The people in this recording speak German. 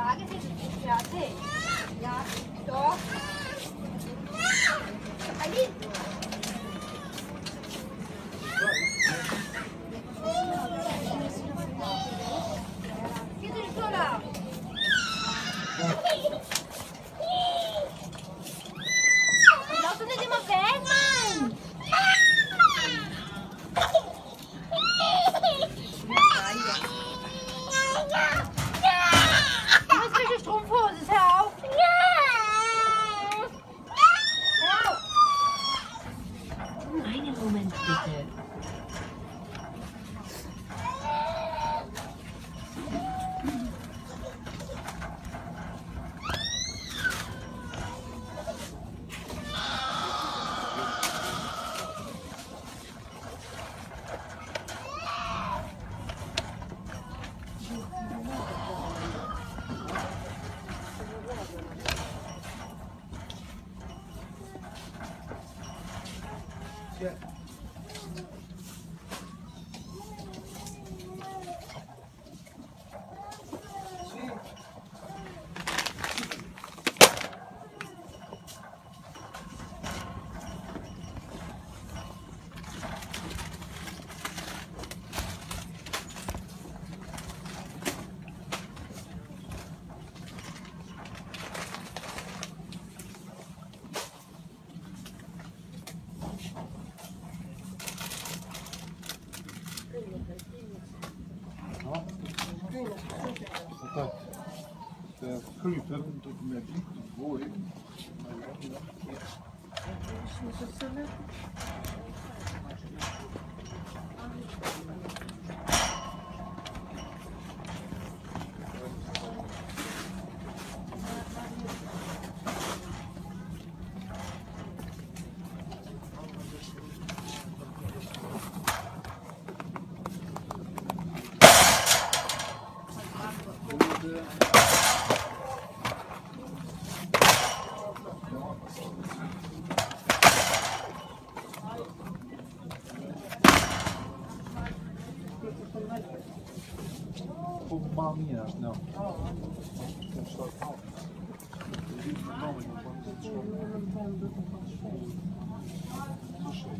Frage ist fertig. Ja, doch. Ali. Geht in die Schule. Lass uns nicht immer weg, Mann. Du hast richtig Strumpfhose, hör auf. Einen Moment bitte. Ja. Tak. Te Creeper, to Magic, Void, Mamma mia, no. Слушай,